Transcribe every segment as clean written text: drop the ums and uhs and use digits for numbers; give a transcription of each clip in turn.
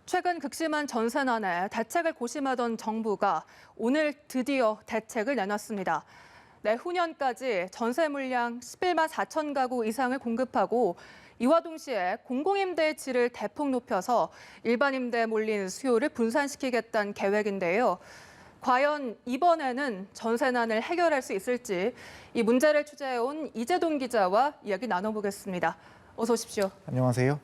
최근 극심한 전세난에 대책을 고심하던 정부가 오늘 드디어 대책을 내놨습니다. 내후년까지 전세 물량 11만 4천 가구 이상을 공급하고 이와 동시에 공공임대의 질을 대폭 높여서 일반 임대에 몰린 수요를 분산시키겠다는 계획인데요. 과연 이번에는 전세난을 해결할 수 있을지 이 문제를 취재해온 이재동 기자와 이야기 나눠보겠습니다. 어서 오십시오. 안녕하세요.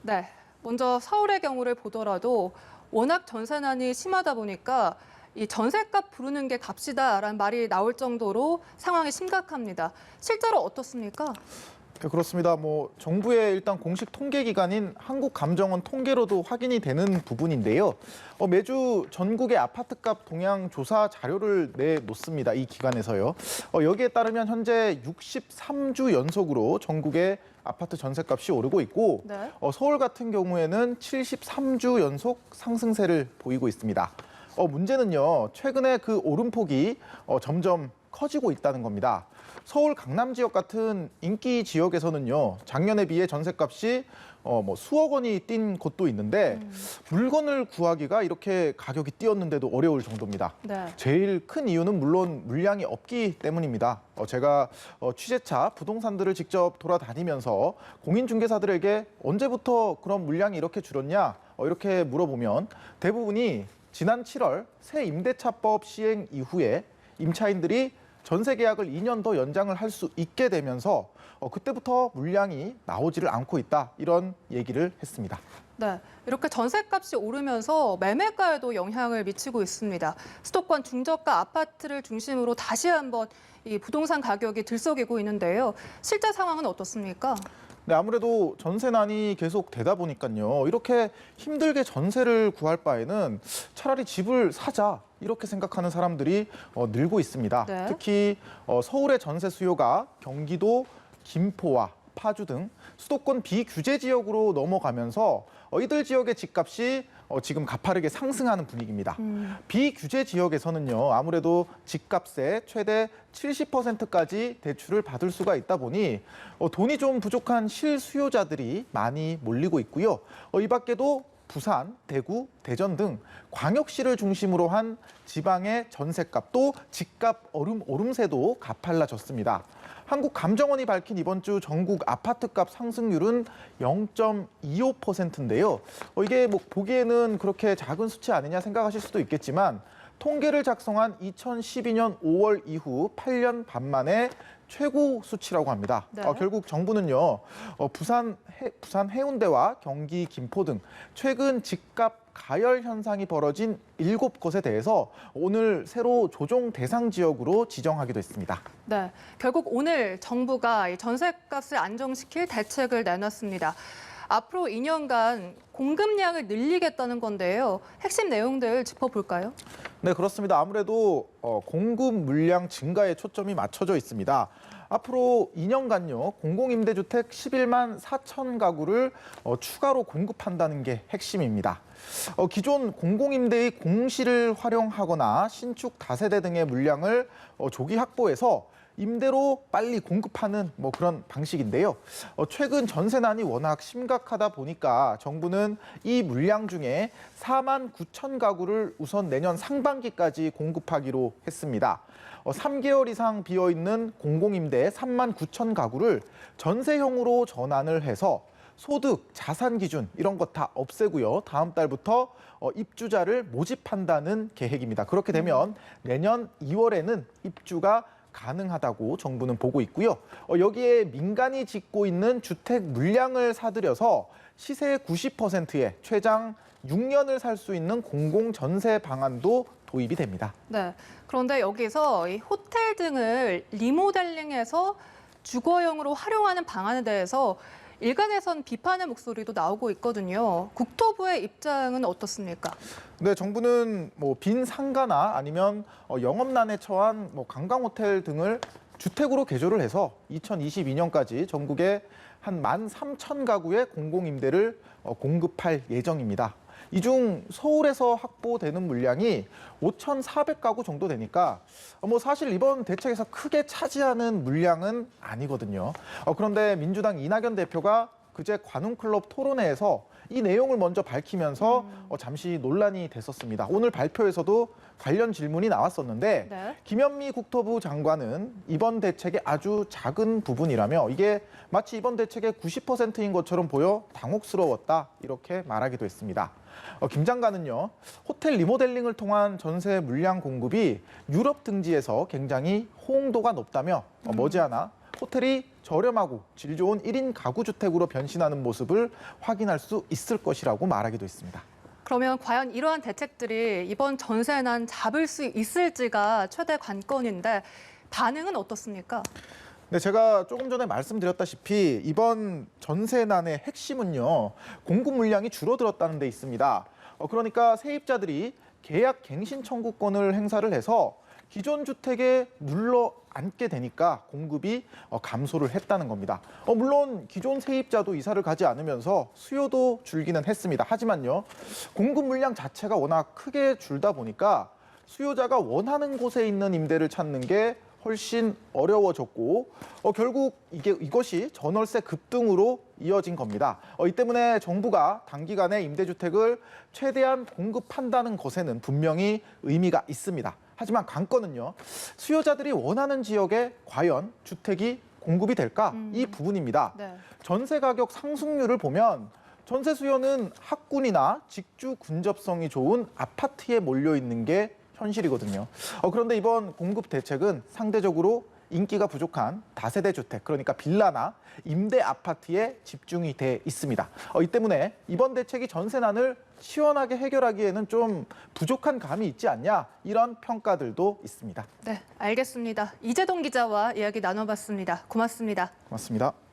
네, 먼저 서울의 경우를 보더라도 워낙 전세난이 심하다 보니까 이 전셋값 부르는 게 값이다라는 말이 나올 정도로 상황이 심각합니다. 실제로 어떻습니까? 네, 그렇습니다. 정부의 일단 공식 통계 기관인 한국감정원 통계로도 확인이 되는 부분인데요. 매주 전국의 아파트값 동향 조사 자료를 내놓습니다. 이 기관에서요. 여기에 따르면 현재 63주 연속으로 전국의 아파트 전셋값이 오르고 있고 네. 서울 같은 경우에는 73주 연속 상승세를 보이고 있습니다. 문제는요, 최근에 그 오름폭이 점점 커지고 있다는 겁니다. 서울 강남 지역 같은 인기 지역에서는요, 작년에 비해 전셋값이 수억 원이 뛴 곳도 있는데 물건을 구하기가 이렇게 가격이 뛰었는데도 어려울 정도입니다. 네. 제일 큰 이유는 물론 물량이 없기 때문입니다. 제가 취재차 부동산들을 직접 돌아다니면서 공인중개사들에게 언제부터 그런 물량이 이렇게 줄었냐 이렇게 물어보면 대부분이 지난 7월 새 임대차법 시행 이후에 임차인들이 전세 계약을 2년 더 연장을 할 수 있게 되면서 그때부터 물량이 나오지를 않고 있다, 이런 얘기를 했습니다. 네, 이렇게 전셋값이 오르면서 매매가에도 영향을 미치고 있습니다. 수도권 중저가 아파트를 중심으로 다시 한번 이 부동산 가격이 들썩이고 있는데요. 실제 상황은 어떻습니까? 네, 아무래도 전세난이 계속 되다 보니까요. 이렇게 힘들게 전세를 구할 바에는 차라리 집을 사자, 이렇게 생각하는 사람들이 늘고 있습니다. 네. 특히 서울의 전세 수요가 경기도, 김포와 파주 등 수도권 비규제 지역으로 넘어가면서 이들 지역의 집값이 지금 가파르게 상승하는 분위기입니다. 비규제 지역에서는요, 아무래도 집값의 최대 70%까지 대출을 받을 수가 있다 보니 돈이 좀 부족한 실수요자들이 많이 몰리고 있고요. 이 밖에도 부산, 대구, 대전 등 광역시를 중심으로 한 지방의 전셋값도 집값 오름세도 가팔라졌습니다. 한국감정원이 밝힌 이번 주 전국 아파트값 상승률은 0.25%인데요. 이게 보기에는 그렇게 작은 수치 아니냐 생각하실 수도 있겠지만 통계를 작성한 2012년 5월 이후 8년 반 만에 최고 수치라고 합니다. 네. 결국 정부는요, 부산 해운대와 경기 김포 등 최근 집값 가열 현상이 벌어진 7곳에 대해서 오늘 새로 조정 대상 지역으로 지정하기도 했습니다. 네, 결국 오늘 정부가 이 전셋값을 안정시킬 대책을 내놨습니다. 앞으로 2년간 공급량을 늘리겠다는 건데요. 핵심 내용들 짚어볼까요? 네, 그렇습니다. 아무래도 공급 물량 증가에 초점이 맞춰져 있습니다. 앞으로 2년간요, 공공임대주택 11만 4천 가구를 추가로 공급한다는 게 핵심입니다. 기존 공공임대의 공시를 활용하거나 신축 다세대 등의 물량을 조기 확보해서 임대로 빨리 공급하는 그런 방식인데요. 최근 전세난이 워낙 심각하다 보니까 정부는 이 물량 중에 4만 9천 가구를 우선 내년 상반기까지 공급하기로 했습니다. 3개월 이상 비어있는 공공임대 3만 9천 가구를 전세형으로 전환을 해서 소득, 자산 기준 이런 것 다 없애고요. 다음 달부터 입주자를 모집한다는 계획입니다. 그렇게 되면 내년 2월에는 입주가 가능하다고 정부는 보고 있고요. 여기에 민간이 짓고 있는 주택 물량을 사들여서 시세의 90%에 최장 6년을 살 수 있는 공공전세 방안도 도입이 됩니다. 네, 그런데 여기서 이 호텔 등을 리모델링해서 주거용으로 활용하는 방안에 대해서 일각에선 비판의 목소리도 나오고 있거든요. 국토부의 입장은 어떻습니까? 네, 정부는 빈 상가나 아니면 영업난에 처한 관광호텔 등을 주택으로 개조를 해서 2022년까지 전국에 한 13,000 가구의 공공임대를 공급할 예정입니다. 이 중 서울에서 확보되는 물량이 5,400가구 정도 되니까 사실 이번 대책에서 크게 차지하는 물량은 아니거든요. 그런데 민주당 이낙연 대표가 그제 관훈클럽 토론회에서 이 내용을 먼저 밝히면서 잠시 논란이 됐었습니다. 오늘 발표에서도 관련 질문이 나왔었는데 네. 김현미 국토부 장관은 이번 대책의 아주 작은 부분이라며 이게 마치 이번 대책의 90%인 것처럼 보여 당혹스러웠다 이렇게 말하기도 했습니다. 김 장관은요, 호텔 리모델링을 통한 전세 물량 공급이 유럽 등지에서 굉장히 호응도가 높다며 머지않아 호텔이 저렴하고 질 좋은 1인 가구 주택으로 변신하는 모습을 확인할 수 있을 것이라고 말하기도 했습니다. 그러면 과연 이러한 대책들이 이번 전세난 잡을 수 있을지가 최대 관건인데 반응은 어떻습니까? 네, 제가 조금 전에 말씀드렸다시피 이번 전세난의 핵심은요, 공급 물량이 줄어들었다는 데 있습니다. 그러니까 세입자들이 계약 갱신 청구권을 행사를 해서 기존 주택에 눌러 앉게 되니까 공급이 감소를 했다는 겁니다. 물론 기존 세입자도 이사를 가지 않으면서 수요도 줄기는 했습니다. 하지만요, 공급 물량 자체가 워낙 크게 줄다 보니까 수요자가 원하는 곳에 있는 임대를 찾는 게 훨씬 어려워졌고 결국 이것이 전월세 급등으로 이어진 겁니다. 이 때문에 정부가 단기간에 임대주택을 최대한 공급한다는 것에는 분명히 의미가 있습니다. 하지만 관건은요, 수요자들이 원하는 지역에 과연 주택이 공급이 될까? 이 부분입니다. 네. 전세 가격 상승률을 보면 전세 수요는 학군이나 직주 근접성이 좋은 아파트에 몰려 있는 게 현실이거든요. 그런데 이번 공급 대책은 상대적으로 인기가 부족한 다세대 주택, 그러니까 빌라나 임대 아파트에 집중이 돼 있습니다. 이 때문에 이번 대책이 전세난을 시원하게 해결하기에는 좀 부족한 감이 있지 않냐, 이런 평가들도 있습니다. 네, 알겠습니다. 이재동 기자와 이야기 나눠봤습니다. 고맙습니다. 고맙습니다.